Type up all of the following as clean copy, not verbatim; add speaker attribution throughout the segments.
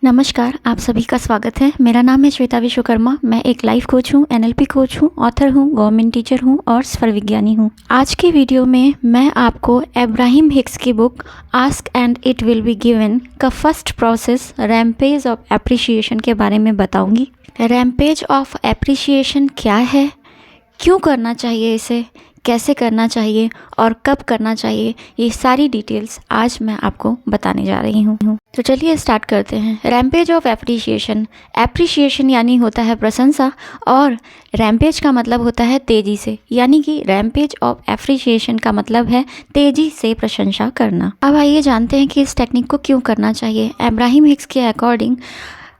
Speaker 1: नमस्कार, आप सभी का स्वागत है। मेरा नाम है श्वेता विश्वकर्मा। मैं एक लाइफ कोच हूँ, एनएलपी कोच हूँ, ऑथर हूँ, गवर्नमेंट टीचर हूँ और स्वर विज्ञानी हूँ। आज की वीडियो में मैं आपको अब्राहम हिक्स की book ask and it will be given का first process rampage of appreciation के बारे में बताऊँगी। रैम्पेज ऑफ एप्रिशिएशन क्या है, क्यों करना चाहिए इसे, कैसे करना चाहिए और कब करना चाहिए, ये सारी डिटेल्स आज मैं आपको बताने जा रही हूँ। तो चलिए स्टार्ट करते हैं। रैम्पेज ऑफ एप्रिशिएशन यानी होता है प्रशंसा और रैम्पेज का मतलब होता है तेज़ी से, यानी कि रैम्पेज ऑफ एप्रिशिएशन का मतलब है तेज़ी से प्रशंसा करना। अब आइए जानते हैं कि इस टेक्निक को क्यों करना चाहिए। अब्राहम हिक्स के अकॉर्डिंग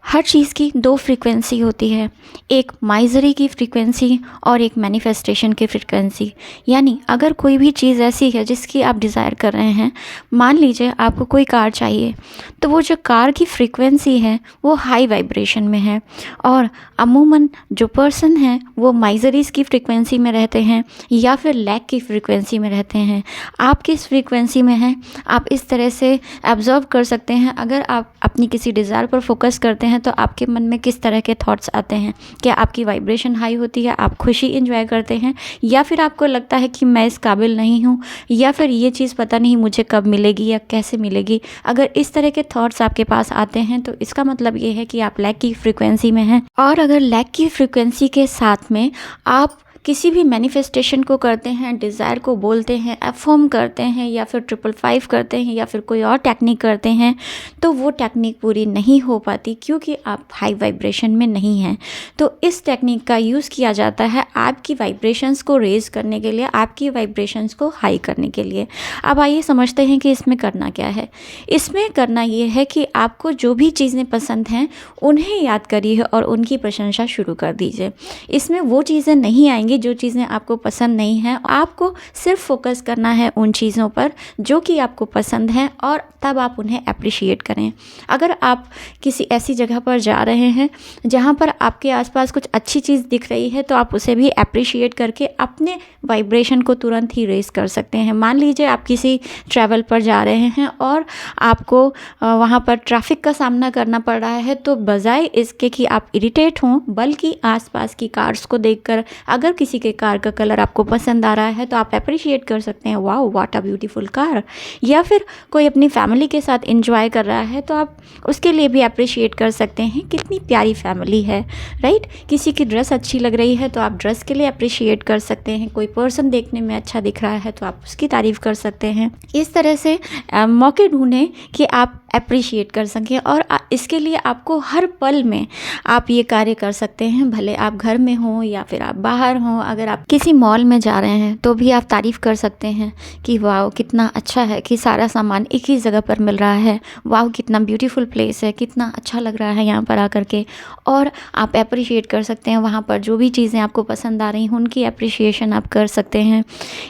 Speaker 1: हर चीज़ की दो फ्रीक्वेंसी होती है, एक माइजरी की फ्रीक्वेंसी और एक मैनिफेस्टेशन की फ्रीक्वेंसी। यानी अगर कोई भी चीज़ ऐसी है जिसकी आप डिज़ायर कर रहे हैं, मान लीजिए आपको कोई कार चाहिए, तो वो जो कार की फ्रीक्वेंसी है वो हाई वाइब्रेशन में है और अमूमन जो पर्सन है वो माइजरीज़ की फ्रीक्वेंसी में रहते हैं या फिर लैक की फ्रीक्वेंसी में रहते हैं। आप किस फ्रीक्वेंसी में हैं, आप इस तरह से ऑब्जर्व कर सकते हैं। अगर आप अपनी किसी डिज़ायर पर फोकस करते हैं तो आपके मन में किस तरह के थॉट्स आते हैं। क्या आपकी वाइब्रेशन हाई होती है, आप खुशी इंजॉय करते हैं, या फिर आपको लगता है कि मैं इस काबिल नहीं हूँ, या फिर ये चीज़ पता नहीं मुझे कब मिलेगी या कैसे मिलेगी। अगर इस तरह के थॉट्स आपके पास आते हैं तो इसका मतलब ये है कि आप लैक की फ्रीक्वेंसी में हैं। और अगर लैक की फ्रीक्वेंसी के साथ में आप किसी भी मैनिफेस्टेशन को करते हैं, डिज़ायर को बोलते हैं, अफर्म करते हैं या फिर 555 करते हैं या फिर कोई और टेक्निक करते हैं, तो वो टेक्निक पूरी नहीं हो पाती क्योंकि आप हाई वाइब्रेशन में नहीं हैं। तो इस टेक्निक का यूज़ किया जाता है आपकी वाइब्रेशंस को रेज करने के लिए, आपकी वाइब्रेशंस को हाई करने के लिए। अब आइए समझते हैं कि इसमें करना क्या है। इसमें करना ये है कि आपको जो भी चीज़ें पसंद हैं उन्हें याद करिए और उनकी प्रशंसा शुरू कर दीजिए। इसमें वो चीज़ें नहीं आएंगी जो चीज़ें आपको पसंद नहीं हैं। आपको सिर्फ फोकस करना है उन चीज़ों पर जो कि आपको पसंद हैं और तब आप उन्हें अप्रिशिएट करें। अगर आप किसी ऐसी जगह पर जा रहे हैं जहाँ पर आपके आसपास कुछ अच्छी चीज़ दिख रही है तो आप उसे भी अप्रिशिएट करके अपने वाइब्रेशन को तुरंत ही रेज कर सकते हैं। मान लीजिए आप किसी ट्रैवल पर जा रहे हैं और आपको वहाँ पर ट्रैफिक का सामना करना पड़ रहा है, तो बजाय इसके कि आप इरिटेट हों, बल्कि आसपास की कार्स को देखकर अगर किसी के कार का कलर आपको पसंद आ रहा है तो आप अप्रिशिएट कर सकते हैं, wow what a beautiful car. या फिर कोई अपनी फैमिली के साथ एंजॉय कर रहा है तो आप उसके लिए भी अप्रिशिएट कर सकते हैं, कितनी प्यारी फैमिली है, राइट। किसी की ड्रेस अच्छी लग रही है तो आप ड्रेस के लिए अप्रिशिएट कर सकते हैं। कोई पर्सन देखने में अच्छा दिख रहा है तो आप उसकी तारीफ़ कर सकते हैं। इस तरह से मौके ढूंढें कि आप अप्रिशिएट कर सकें और इसके लिए आपको हर पल में आप ये कार्य कर सकते हैं। भले आप घर में हों या फिर आप बाहर हों, अगर आप किसी मॉल में जा रहे हैं तो भी आप तारीफ़ कर सकते हैं कि वाह कितना अच्छा है कि सारा सामान एक ही जगह पर मिल रहा है, वाह कितना ब्यूटीफुल प्लेस है, कितना अच्छा लग रहा है यहाँ पर आकर के। और आप अप्रिशिएट कर सकते हैं वहाँ पर जो भी चीज़ें आपको पसंद आ रही हैं उनकी अप्रिशिएशन आप कर सकते हैं।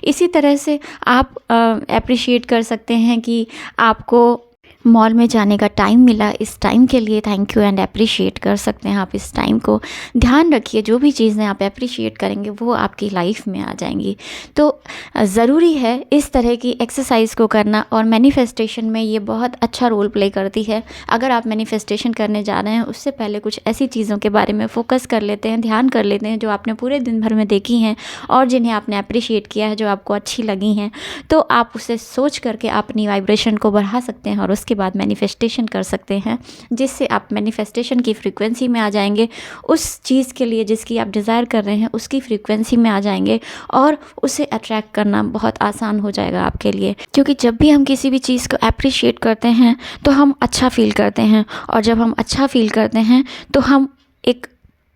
Speaker 1: इसी तरह से आप अप्रिशिएट कर सकते हैं कि आपको मॉल में जाने का टाइम मिला, इस टाइम के लिए थैंक यू एंड अप्रिशिएट कर सकते हैं आप इस टाइम को। ध्यान रखिए जो भी चीज़ें आप अप्रिशिएट करेंगे वो आपकी लाइफ में आ जाएंगी। तो ज़रूरी है इस तरह की एक्सरसाइज को करना और मैनिफेस्टेशन में ये बहुत अच्छा रोल प्ले करती है। अगर आप मैनिफेस्टेशन करने जा रहे हैं उससे पहले कुछ ऐसी चीज़ों के बारे में फ़ोकस कर लेते हैं, ध्यान कर लेते हैं जो आपने पूरे दिन भर में देखी हैं और जिन्हें आपने अप्रिशिएट किया है, जो आपको अच्छी लगी हैं, तो आप उसे सोच करके अपनी वाइब्रेशन को बढ़ा सकते हैं और उसके बाद मैनिफेस्टेशन कर सकते हैं, जिससे आप मैनिफेस्टेशन की फ्रीक्वेंसी में आ जाएंगे। उस चीज़ के लिए जिसकी आप डिज़ायर कर रहे हैं उसकी फ्रीक्वेंसी में आ जाएंगे और उसे अट्रैक्ट करना बहुत आसान हो जाएगा आपके लिए। क्योंकि जब भी हम किसी भी चीज़ को अप्रिशिएट करते हैं तो हम अच्छा फील करते हैं और जब हम अच्छा फील करते हैं तो हम एक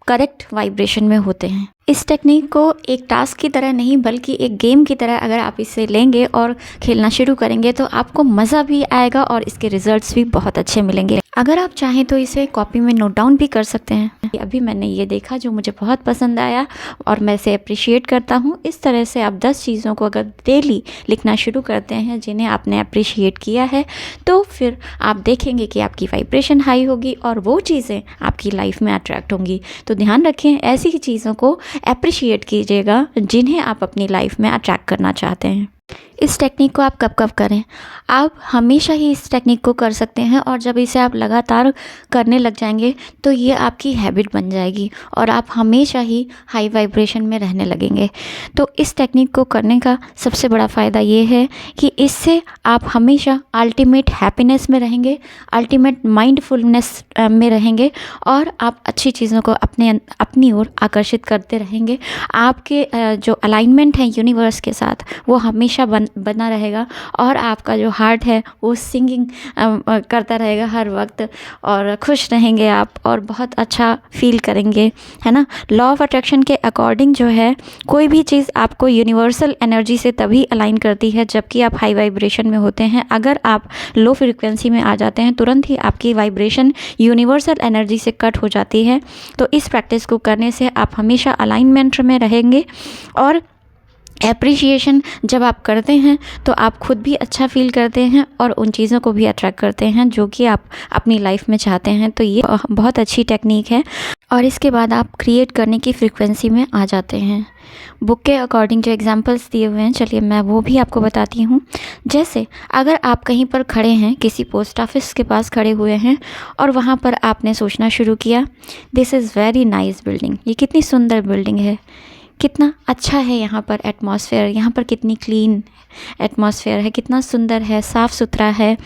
Speaker 1: करेक्ट वाइब्रेशन में होते हैं। इस टेक्निक को एक टास्क की तरह नहीं बल्कि एक गेम की तरह अगर आप इसे लेंगे और खेलना शुरू करेंगे तो आपको मज़ा भी आएगा और इसके रिजल्ट्स भी बहुत अच्छे मिलेंगे। अगर आप चाहें तो इसे कॉपी में नोट डाउन भी कर सकते हैं। अभी मैंने ये देखा जो मुझे बहुत पसंद आया और मैं इसे अप्रिशिएट करता हूँ। इस तरह से आप 10 चीज़ों को अगर डेली लिखना शुरू करते हैं जिन्हें आपने अप्रिशिएट किया है, तो फिर आप देखेंगे कि आपकी वाइब्रेशन हाई होगी और वो चीज़ें आपकी लाइफ में अट्रैक्ट होंगी। तो ध्यान रखें, ऐसी ही चीज़ों को अप्रिशिएट कीजिएगा जिन्हें आप अपनी लाइफ में अट्रैक्ट करना चाहते हैं। इस टेक्निक को आप कब कब करें? आप हमेशा ही इस टेक्निक को कर सकते हैं और जब इसे आप लगातार करने लग जाएंगे तो ये आपकी हैबिट बन जाएगी और आप हमेशा ही हाई वाइब्रेशन में रहने लगेंगे। तो इस टेक्निक को करने का सबसे बड़ा फ़ायदा ये है कि इससे आप हमेशा अल्टीमेट हैप्पीनेस में रहेंगे, अल्टीमेट माइंडफुलनेस में रहेंगे और आप अच्छी चीज़ों को अपनी ओर आकर्षित करते रहेंगे। आपके जो अलाइनमेंट है यूनिवर्स के साथ वो हमेशा बना रहेगा और आपका जो हार्ट है वो सिंगिंग करता रहेगा हर वक्त और खुश रहेंगे आप और बहुत अच्छा फील करेंगे, है ना। लॉ ऑफ अट्रैक्शन के अकॉर्डिंग जो है कोई भी चीज़ आपको यूनिवर्सल एनर्जी से तभी अलाइन करती है जबकि आप हाई वाइब्रेशन में होते हैं। अगर आप लो फ्रिक्वेंसी में आ जाते हैं तुरंत ही आपकी वाइब्रेशन यूनिवर्सल एनर्जी से कट हो जाती है। तो इस प्रैक्टिस को करने से आप हमेशा अलाइनमेंट में रहेंगे और एप्रिशिएशन जब आप करते हैं तो आप खुद भी अच्छा फील करते हैं और उन चीज़ों को भी अट्रैक्ट करते हैं जो कि आप अपनी लाइफ में चाहते हैं। तो ये बहुत अच्छी टेक्निक है और इसके बाद आप क्रिएट करने की फ्रीक्वेंसी में आ जाते हैं। बुक के अकॉर्डिंग जो एग्जांपल्स दिए हुए हैं चलिए मैं वो भी आपको बताती हूँ। जैसे अगर आप कहीं पर खड़े हैं, किसी पोस्ट ऑफिस के पास खड़े हुए हैं और वहाँ पर आपने सोचना शुरू किया, this is very nice building, ये कितनी सुंदर बिल्डिंग है, कितना अच्छा है यहाँ पर एटमॉस्फेयर, यहाँ पर कितनी क्लीन एटमॉस्फेयर है, कितना सुंदर है, साफ़ सुथरा है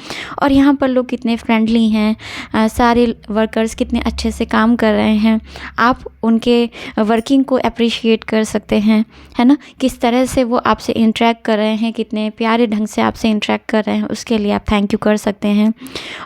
Speaker 1: और यहाँ पर लोग कितने फ्रेंडली हैं, सारे वर्कर्स कितने अच्छे से काम कर रहे हैं। आप उनके वर्किंग को अप्रिशिएट कर सकते हैं, है ना, किस तरह से वो आपसे इंटरेक्ट कर रहे हैं, कितने प्यारे ढंग से आपसे इंटरेक्ट कर रहे हैं, उसके लिए आप थैंक यू कर सकते हैं।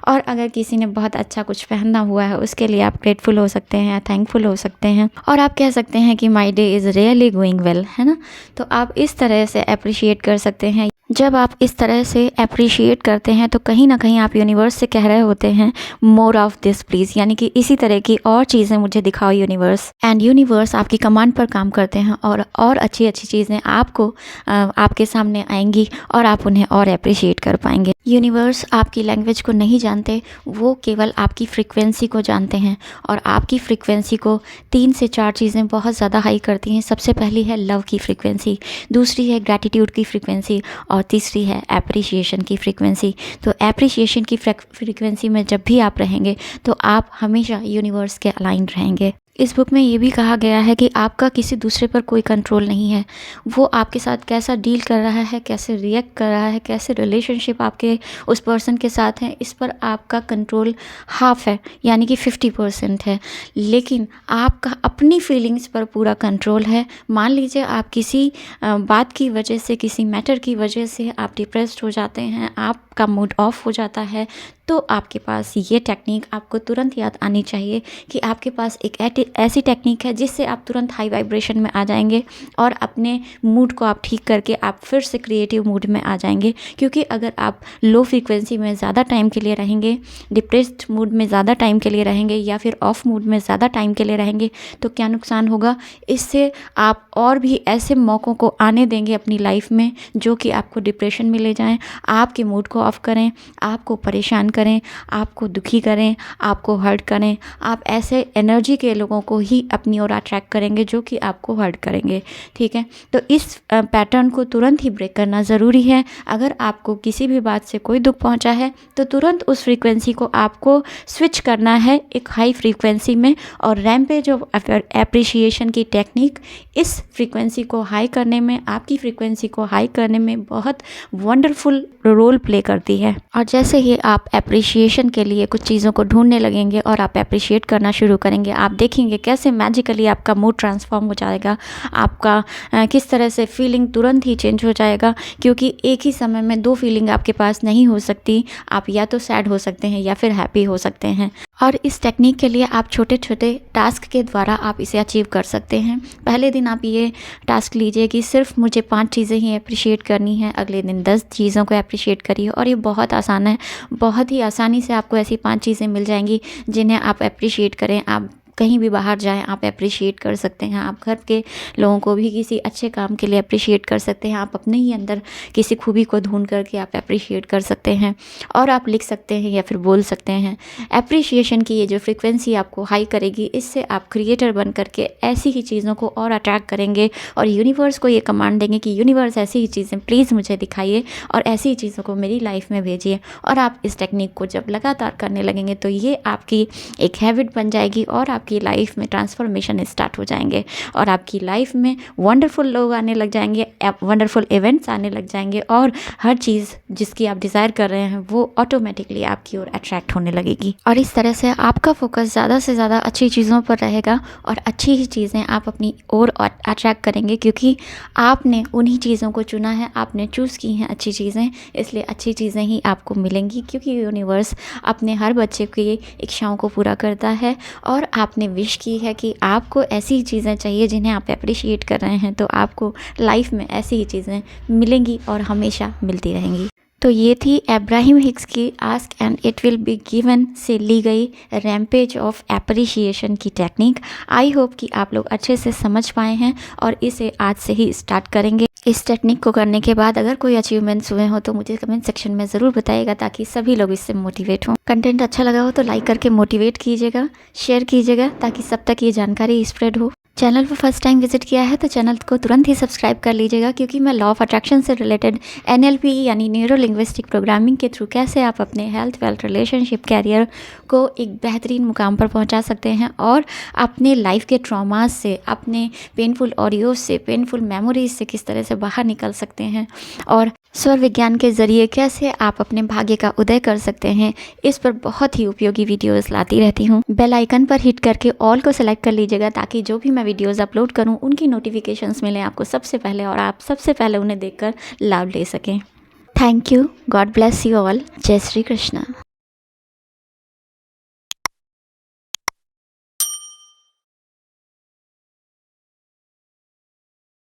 Speaker 1: और अगर किसी ने बहुत अच्छा कुछ पहना हुआ है उसके लिए आप ग्रेटफुल हो सकते हैं, थैंकफुल हो सकते हैं और आप कह सकते हैं कि my day is really going well, है ना। तो आप इस तरह से अप्रिशिएट कर सकते हैं। जब आप इस तरह से अप्रिशिएट करते हैं तो कहीं ना कहीं आप यूनिवर्स से कह रहे होते हैं मोर ऑफ दिस प्लीज़, यानी कि इसी तरह की और चीज़ें मुझे दिखाओ यूनिवर्स। एंड यूनिवर्स आपकी कमांड पर काम करते हैं और अच्छी अच्छी चीज़ें आपको आपके सामने आएंगी और आप उन्हें और अप्रिशिएट कर पाएंगे। यूनिवर्स आपकी लैंग्वेज को नहीं जानते, वो केवल आपकी फ्रीक्वेंसी को जानते हैं और आपकी फ्रीक्वेंसी को 3 से 4 चीज़ें बहुत ज़्यादा हाई करती हैं। सबसे पहली है लव की फ्रीक्वेंसी, दूसरी है ग्रैटिट्यूड की फ्रीक्वेंसी और तीसरी है एप्रिशिएशन की फ्रीक्वेंसी। तो एप्रिशिएशन की फ्रीक्वेंसी में जब भी आप रहेंगे तो आप हमेशा यूनिवर्स के अलाइन रहेंगे। इस बुक में ये भी कहा गया है कि आपका किसी दूसरे पर कोई कंट्रोल नहीं है, वो आपके साथ कैसा डील कर रहा है, कैसे रिएक्ट कर रहा है, कैसे रिलेशनशिप आपके उस पर्सन के साथ है, इस पर आपका कंट्रोल हाफ है, यानी कि 50% है। लेकिन आपका अपनी फीलिंग्स पर पूरा कंट्रोल है। मान लीजिए आप किसी बात की वजह से, किसी मैटर की वजह से आप डिप्रेस्ड हो जाते हैं, आपका मूड ऑफ हो जाता है, तो आपके पास ये टेक्निक आपको तुरंत याद आनी चाहिए कि आपके पास एक ऐसी टेक्निक है जिससे आप तुरंत हाई वाइब्रेशन में आ जाएंगे और अपने मूड को आप ठीक करके आप फिर से क्रिएटिव मूड में आ जाएंगे। क्योंकि अगर आप लो फ्रीक्वेंसी में ज़्यादा टाइम के लिए रहेंगे, डिप्रेस्ड मूड में ज़्यादा टाइम के लिए रहेंगे या फिर ऑफ मूड में ज़्यादा टाइम के लिए रहेंगे तो क्या नुकसान होगा, इससे आप और भी ऐसे मौक़ों को आने देंगे अपनी लाइफ में जो कि आपको डिप्रेशन में ले जाएँ, आपके मूड को ऑफ करें, आपको परेशान करें, आपको दुखी करें, आपको हर्ट करें। आप ऐसे एनर्जी के लोगों को ही अपनी ओर अट्रैक्ट करेंगे जो कि आपको हर्ट करेंगे, ठीक है। तो इस पैटर्न को तुरंत ही ब्रेक करना ज़रूरी है। अगर आपको किसी भी बात से कोई दुख पहुंचा है तो तुरंत उस फ्रीक्वेंसी को आपको स्विच करना है एक हाई फ्रीक्वेंसी में। और रैम्पेज ऑफ एप्रिशिएशन की टेक्निक इस फ्रीक्वेंसी को हाई करने में, आपकी फ्रीक्वेंसी को हाई करने में बहुत वंडरफुल रोल प्ले करती है। और जैसे ही आप एप्रिशिएशन के लिए कुछ चीज़ों को ढूंढने लगेंगे और आप एप्रिशिएट करना शुरू करेंगे, आप देखेंगे कैसे मैजिकली आपका मूड ट्रांसफॉर्म हो जाएगा, आपका किस तरह से फीलिंग तुरंत ही चेंज हो जाएगा। क्योंकि एक ही समय में 2 फीलिंग आपके पास नहीं हो सकती, आप या तो सैड हो सकते हैं या फिर हैप्पी हो सकते हैं। और इस टेक्निक के लिए आप छोटे छोटे टास्क के द्वारा आप इसे अचीव कर सकते हैं। पहले दिन आप ये टास्क लीजिए कि सिर्फ मुझे 5 चीज़ें ही अप्रिशिएट करनी है, अगले दिन 10 चीज़ों को अप्रिशिएट करिए। और ये बहुत आसान है, बहुत ही आसानी से आपको ऐसी 5 चीज़ें मिल जाएंगी जिन्हें आप अप्रिशिएट करें। आप कहीं भी बाहर जाएं आप अप्रिशिएट कर सकते हैं। आप घर के लोगों को भी किसी अच्छे काम के लिए अप्रिशिएट कर सकते हैं। आप अपने ही अंदर किसी खूबी को ढूंढ करके आप अप्रिशिएट कर सकते हैं और आप लिख सकते हैं या फिर बोल सकते हैं। अप्रिशिएशन की ये जो फ्रीक्वेंसी आपको हाई करेगी, इससे आप क्रिएटर बन करके ऐसी ही चीज़ों को और अट्रैक्ट करेंगे और यूनिवर्स को ये कमांड देंगे कि यूनिवर्स ऐसी ही चीज़ें प्लीज़ मुझे दिखाइए और ऐसी ही चीज़ों को मेरी लाइफ में भेजिए। और आप इस टेक्निक को जब लगातार करने लगेंगे तो ये आपकी एक हैबिट बन जाएगी और आपकी लाइफ में ट्रांसफॉर्मेशन स्टार्ट हो जाएंगे और आपकी लाइफ में वंडरफुल लोग आने लग जाएंगे, वंडरफुल इवेंट्स आने लग जाएंगे और हर चीज़ जिसकी आप डिज़ायर कर रहे हैं वो ऑटोमेटिकली आपकी ओर अट्रैक्ट होने लगेगी। और इस तरह से आपका फोकस ज़्यादा से ज़्यादा अच्छी चीज़ों पर रहेगा और अच्छी ही चीज़ें आप अपनी ओर अट्रैक्ट करेंगे, क्योंकि आपने उन्हीं चीज़ों को चुना है, आपने चूज़ की हैं अच्छी चीज़ें, इसलिए अच्छी चीज़ें ही आपको मिलेंगी। क्योंकि यूनिवर्स अपने हर बच्चे की इच्छाओं को पूरा करता है और आपने विश की है कि आपको ऐसी चीज़ें चाहिए जिन्हें आप अप्रिशिएट कर रहे हैं, तो आपको लाइफ में ऐसी ही चीज़ें मिलेंगी और हमेशा मिलती रहेंगी। तो ये थी अब्राहम हिक्स की ask and it will be given से ली गई रैम्पेज ऑफ एप्रिशिएशन की टेक्निक। आई होप कि आप लोग अच्छे से समझ पाए हैं और इसे आज से ही स्टार्ट करेंगे। इस टेक्निक को करने के बाद अगर कोई अचीवमेंट्स हुए हो तो मुझे कमेंट सेक्शन में ज़रूर बताइएगा, ताकि सभी लोग इससे मोटिवेट हों। कंटेंट अच्छा लगा हो तो लाइक करके मोटिवेट कीजिएगा, शेयर कीजिएगा, ताकि सब तक ये जानकारी स्प्रेड हो। चैनल पर फर्स्ट टाइम विजिट किया है तो चैनल को तुरंत ही सब्सक्राइब कर लीजिएगा, क्योंकि मैं लॉ ऑफ अट्रैक्शन से रिलेटेड NLP यानी न्यूरो लिंग्विस्टिक प्रोग्रामिंग के थ्रू कैसे आप अपने हेल्थ, वेल्थ, रिलेशनशिप, कैरियर को एक बेहतरीन मुकाम पर पहुंचा सकते हैं और अपने लाइफ के ट्रॉमास से, अपने पेनफुल ऑडियोज से, पेनफुल मेमोरीज से किस तरह से बाहर निकल सकते हैं और स्वर विज्ञान के ज़रिए कैसे आप अपने भाग्य का उदय कर सकते हैं, इस पर बहुत ही उपयोगी वीडियोस लाती रहती हूँ। बेल आइकन पर हिट करके ऑल को सेलेक्ट कर लीजिएगा, ताकि जो भी मैं वीडियोस अपलोड करूँ उनकी नोटिफिकेशंस मिलें आपको सबसे पहले और आप सबसे पहले उन्हें देखकर लाभ ले सकें। Thank you. God bless you all. जय श्री कृष्णा।